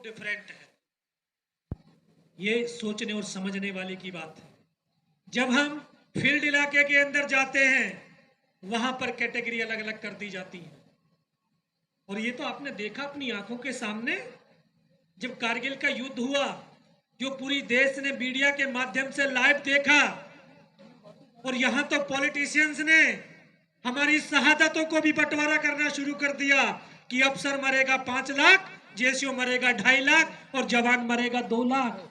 Different है। ये सोचने और समझने वाले की बात है। जब हम फील्ड इलाके के अंदर जाते हैं वहां पर कैटेगरी अलग अलग कर दी जाती है। और ये तो आपने देखा अपनी आंखों के सामने, जब कारगिल का युद्ध हुआ, जो पूरी देश ने मीडिया के माध्यम से लाइव देखा, और यहां तो पॉलिटिशियंस ने हमारी शहादतों को भी बंटवारा करना शुरू कर दिया कि अफसर मरेगा 5 लाख, जेसीओ मरेगा 2.5 लाख और जवान मरेगा 2 लाख।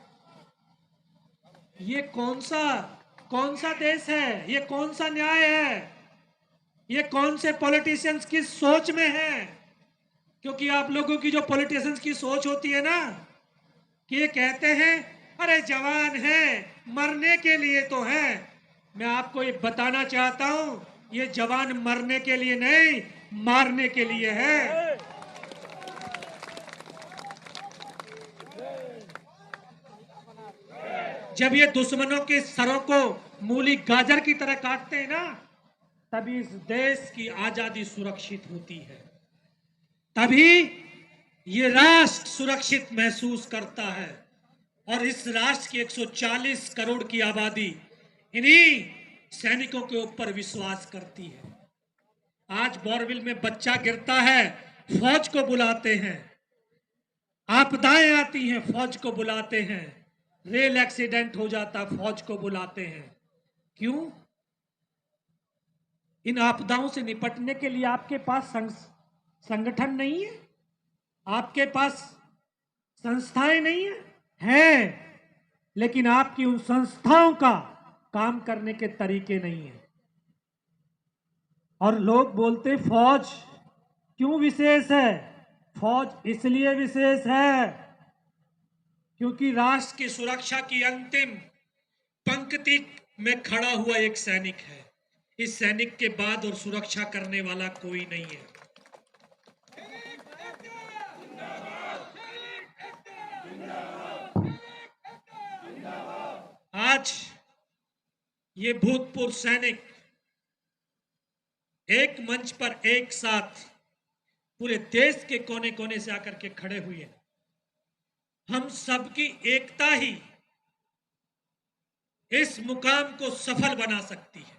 ये कौन सा देश है? ये कौन सा न्याय है? ये कौन से पॉलिटिशियंस की सोच में है? क्योंकि आप लोगों की जो पॉलिटिशियंस की सोच होती है ना, कि ये कहते हैं अरे जवान है, मरने के लिए तो है। मैं आपको ये बताना चाहता हूं, ये जवान मरने के लिए नहीं, मारने के लिए है। जब ये दुश्मनों के सरों को मूली गाजर की तरह काटते हैं ना, तभी इस देश की आजादी सुरक्षित होती है, तभी ये राष्ट्र सुरक्षित महसूस करता है। और इस राष्ट्र की 140 करोड़ की आबादी इन्हीं सैनिकों के ऊपर विश्वास करती है। आज बोरविल में बच्चा गिरता है, फौज को बुलाते हैं। आपदाएं आती हैं, फौज को बुलाते हैं। रेल एक्सीडेंट हो जाता, फौज को बुलाते हैं। क्यों? इन आपदाओं से निपटने के लिए आपके पास संगठन नहीं है, आपके पास संस्थाएं नहीं है, हैं, लेकिन आपकी उन संस्थाओं का काम करने के तरीके नहीं है। और लोग बोलते फौज क्यों विशेष है? फौज इसलिए विशेष है क्योंकि राष्ट्र की सुरक्षा की अंतिम पंक्ति में खड़ा हुआ एक सैनिक है। इस सैनिक के बाद और सुरक्षा करने वाला कोई नहीं है। आज ये भूतपूर्व सैनिक एक मंच पर एक साथ पूरे देश के कोने कोने से आकर के खड़े हुए हैं। हम सबकी एकता ही इस मुकाम को सफल बना सकती है।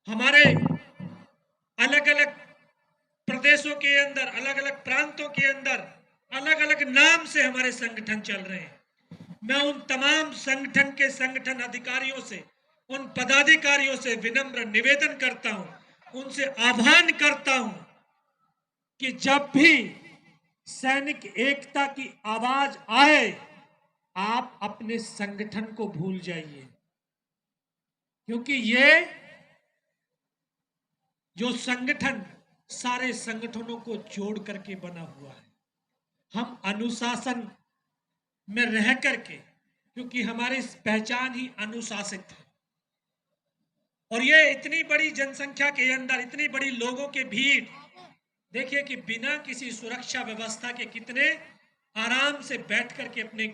हमारे अलग अलग प्रदेशों के अंदर, अलग अलग प्रांतों के अंदर अलग अलग नाम से हमारे संगठन चल रहे हैं। मैं उन तमाम संगठन के संगठन अधिकारियों से, उन पदाधिकारियों से विनम्र निवेदन करता हूं, उनसे आह्वान करता हूं कि जब भी सैनिक एकता की आवाज आए, आप अपने संगठन को भूल जाइए, क्योंकि ये जो संगठन सारे संगठनों को जोड़ करके बना हुआ है। हम अनुशासन में रह करके, क्योंकि हमारी पहचान ही अनुशासित है, और ये इतनी बड़ी जनसंख्या के अंदर इतनी बड़ी लोगों के भीड़, देखिए कि बिना किसी सुरक्षा व्यवस्था के कितने आराम से बैठ करके अपने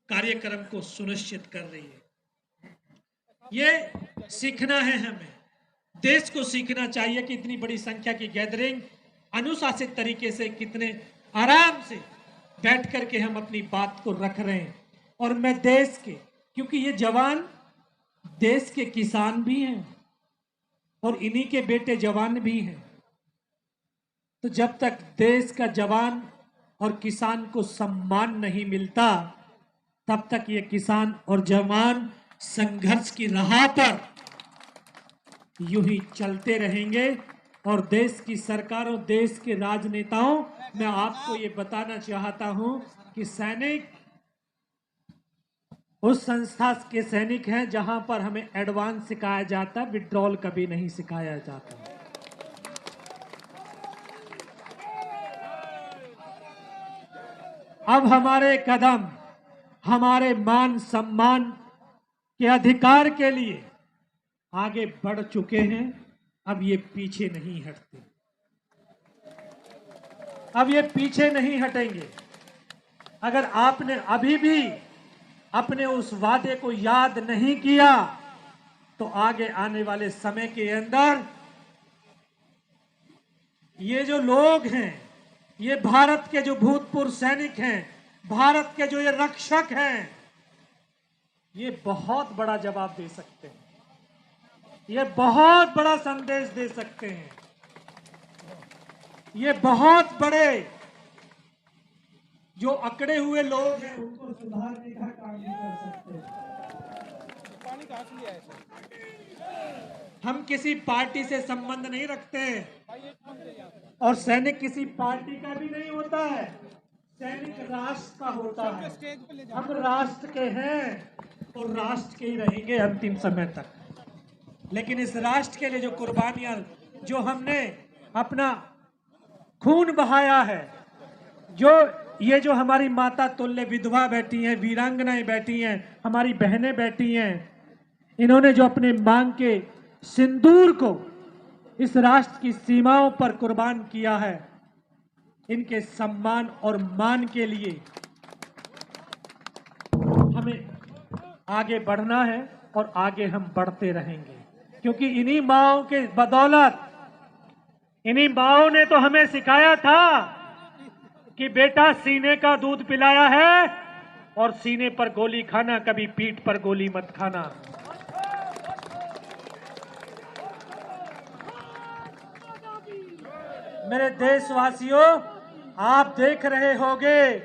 कार्यक्रम को सुनिश्चित कर रही है। ये सीखना है, हमें देश को सीखना चाहिए कि इतनी बड़ी संख्या की गैदरिंग अनुशासित तरीके से कितने आराम से बैठ करके हम अपनी बात को रख रहे हैं। और मैं देश के, क्योंकि ये जवान देश के किसान भी हैं और इन्हीं के बेटे जवान भी हैं, तो जब तक देश का जवान और किसान को सम्मान नहीं मिलता, तब तक ये किसान और जवान संघर्ष की राह पर यूं ही चलते रहेंगे। और देश की सरकारों, देश के राजनेताओं, मैं आपको ये बताना चाहता हूं कि सैनिक उस संस्था के सैनिक हैं जहां पर हमें एडवांस सिखाया जाता है, विड्रॉल कभी नहीं सिखाया जाता। अब हमारे कदम हमारे मान सम्मान के अधिकार के लिए आगे बढ़ चुके हैं। अब ये पीछे नहीं हटते, अब ये पीछे नहीं हटेंगे। अगर आपने अभी भी अपने उस वादे को याद नहीं किया, तो आगे आने वाले समय के अंदर ये जो लोग हैं, ये भारत के जो भूतपूर्व सैनिक हैं, भारत के जो ये रक्षक हैं, ये बहुत बड़ा जवाब दे सकते हैं, ये बहुत बड़ा संदेश दे सकते हैं, ये बहुत बड़े जो अकड़े हुए लोग हैं उनको सुधारने का काम भी कर सकते हैं। पानी कहाँ से लिया है? हम किसी पार्टी से संबंध नहीं रखते हैं और सैनिक किसी पार्टी का भी नहीं होता है। सैनिक राष्ट्र का होता है। हम राष्ट्र के हैं और राष्ट्र के ही रहेंगे अंतिम समय तक। लेकिन इस राष्ट्र के लिए जो कुर्बानियां, जो हमने अपना खून बहाया है, जो हमारी माता तुल्य विधवा बैठी हैं, वीरांगनाएं बैठी हैं, हमारी बहनें बैठी हैं, इन्होंने जो अपने मांग के सिंदूर को इस राष्ट्र की सीमाओं पर कुर्बान किया है, इनके सम्मान और मान के लिए हमें आगे बढ़ना है और आगे हम बढ़ते रहेंगे, क्योंकि इन्हीं माओं के बदौलत, इन्हीं माओं ने तो हमें सिखाया था कि बेटा सीने का दूध पिलाया है और सीने पर गोली खाना, कभी पीठ पर गोली मत खाना। मेरे देशवासियों, आप देख रहे होंगे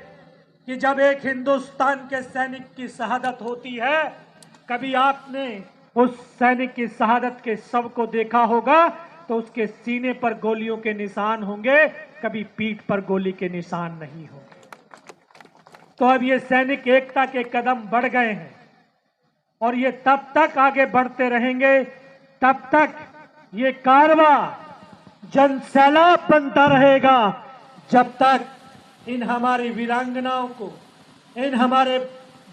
कि जब एक हिंदुस्तान के सैनिक की शहादत होती है, कभी आपने उस सैनिक की शहादत के शव को देखा होगा तो उसके सीने पर गोलियों के निशान होंगे, कभी पीठ पर गोली के निशान नहीं होंगे। तो अब ये सैनिक एकता के कदम बढ़ गए हैं और ये तब तक आगे बढ़ते रहेंगे, तब तक ये कारवा जनसैलाब बनता रहेगा, जब तक इन हमारी वीरांगनाओं को, इन हमारे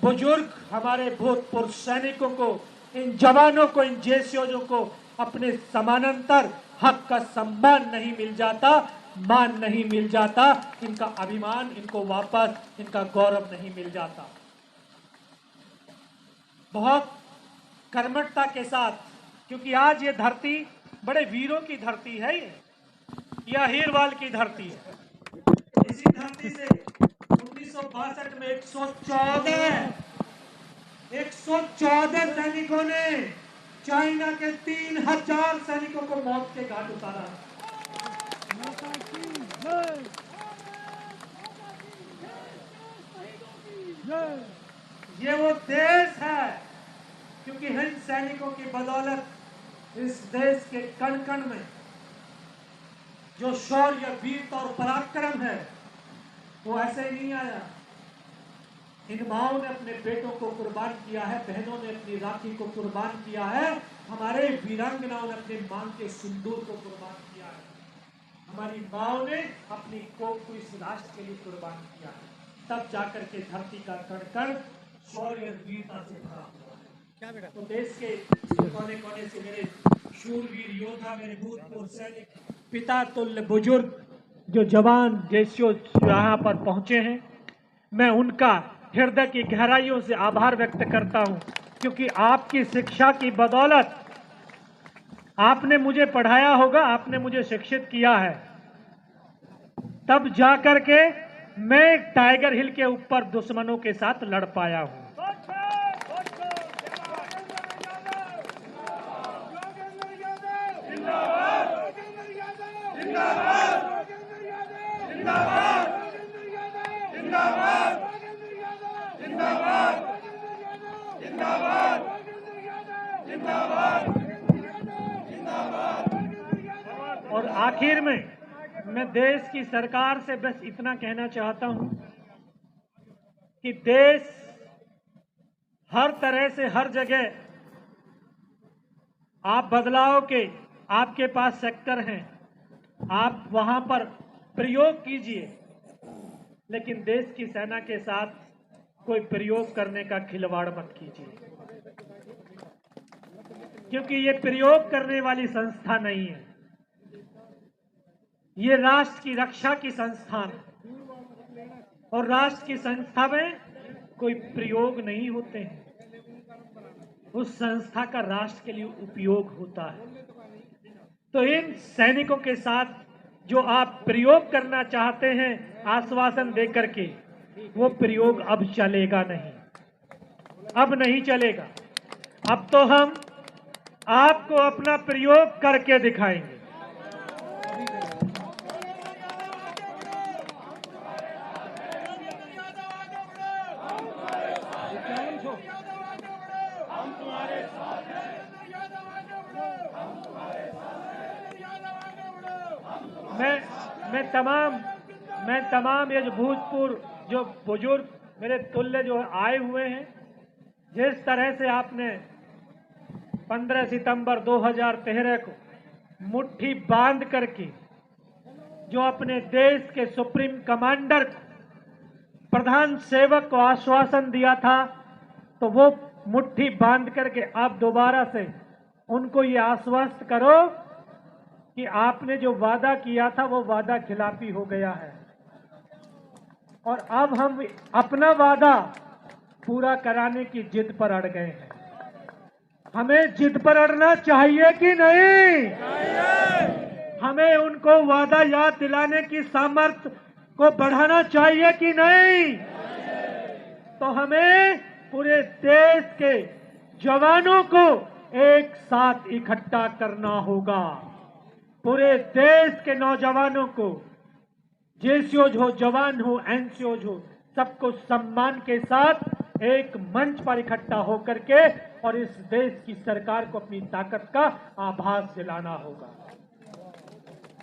बुजुर्ग, हमारे भूतपूर्व सैनिकों को, इन जवानों को, इन जेसीओ को अपने समानांतर हक का सम्मान नहीं मिल जाता, मान नहीं मिल जाता, इनका अभिमान, इनको वापस इनका गौरव नहीं मिल जाता। बहुत कर्मठता के साथ, क्योंकि आज ये धरती बड़े वीरों की धरती है, ये अहीरवाल की धरती है। इसी धरती से 1962 में 114 सैनिकों ने चाइना के 3000 सैनिकों को मौत के घाट उतारा। ये वो देश है, क्योंकि इन सैनिकों की बदौलत इस देश के कण कण में जो शौर्य, वीरता और पराक्रम है, वो ऐसे ही नहीं आया। इन माओं ने अपने बेटों को कुर्बान किया है, बहनों ने अपनी राखी को कुर्बान किया है, हमारे वीरांगनाओं ने अपने मांग के सिंदूर को कुर्बान किया है, हमारी माओं ने अपनी कोख को इस राष्ट्र के लिए कुर्बान किया है। तब जाकर के धरती का कण कण शौर्य, वीरता से भरा हुआ है। क्या बेटा? तो देश के कोने कोने से मेरे शूरवीर योद्धा, मेरे भूतपूर्व सैनिक, पिता तुल्य बुजुर्ग, जो जवान जेसीओ यहाँ पर पहुंचे हैं, मैं उनका हृदय की गहराइयों से आभार व्यक्त करता हूं, क्योंकि आपकी शिक्षा की बदौलत, आपने मुझे पढ़ाया होगा, आपने मुझे शिक्षित किया है, तब जाकर के मैं टाइगर हिल के ऊपर दुश्मनों के साथ लड़ पाया हूं। और आखिर में मैं देश की सरकार से बस इतना कहना चाहता हूं कि देश हर तरह से, हर जगह आप बदलाव के, आपके पास सेक्टर हैं, आप वहां पर प्रयोग कीजिए, लेकिन देश की सेना के साथ कोई प्रयोग करने का खिलवाड़ मत कीजिए, क्योंकि ये प्रयोग करने वाली संस्था नहीं है, ये राष्ट्र की रक्षा की संस्थान है, और राष्ट्र की संस्था में कोई प्रयोग नहीं होते हैं, उस संस्था का राष्ट्र के लिए उपयोग होता है। तो इन सैनिकों के साथ जो आप प्रयोग करना चाहते हैं आश्वासन देकर के, वो प्रयोग अब चलेगा नहीं, अब नहीं चलेगा। अब तो हम आपको अपना प्रयोग करके दिखाएंगे। मैं तमाम ये जो भूतपूर्व जो बुजुर्ग मेरे तुल्य जो आए हुए हैं, जिस तरह से आपने 15 सितंबर 2013 को मुट्ठी बांध करके जो अपने देश के सुप्रीम कमांडर को, प्रधान सेवक को आश्वासन दिया था, तो वो मुट्ठी बांध करके आप दोबारा से उनको ये आश्वस्त करो कि आपने जो वादा किया था वो वादा खिलाफी हो गया है और अब हम अपना वादा पूरा कराने की जिद पर अड़ गए हैं। हमें जिद पर अड़ना चाहिए कि नहीं? हमें उनको वादा याद दिलाने की सामर्थ्य को बढ़ाना चाहिए कि नहीं? तो हमें पूरे देश के जवानों को एक साथ इकट्ठा करना होगा। पूरे देश के नौजवानों को, जेसीओज हो, जवान हो, एनसीओज हो, सबको सम्मान के साथ एक मंच पर इकट्ठा होकर के और इस देश की सरकार को अपनी ताकत का आभास दिलाना होगा।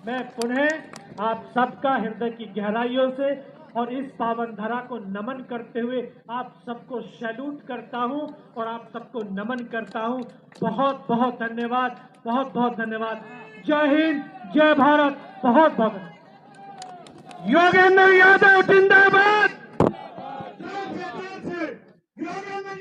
मैं पुनः आप सबका हृदय की गहराइयों से और इस पावन धरा को नमन करते हुए आप सबको सैल्यूट करता हूं और आप सबको नमन करता हूं। बहुत बहुत धन्यवाद, बहुत बहुत धन्यवाद। जय हिंद, जय भारत, बहुत बहुत। योगेंद्र यादव जिंदाबाद।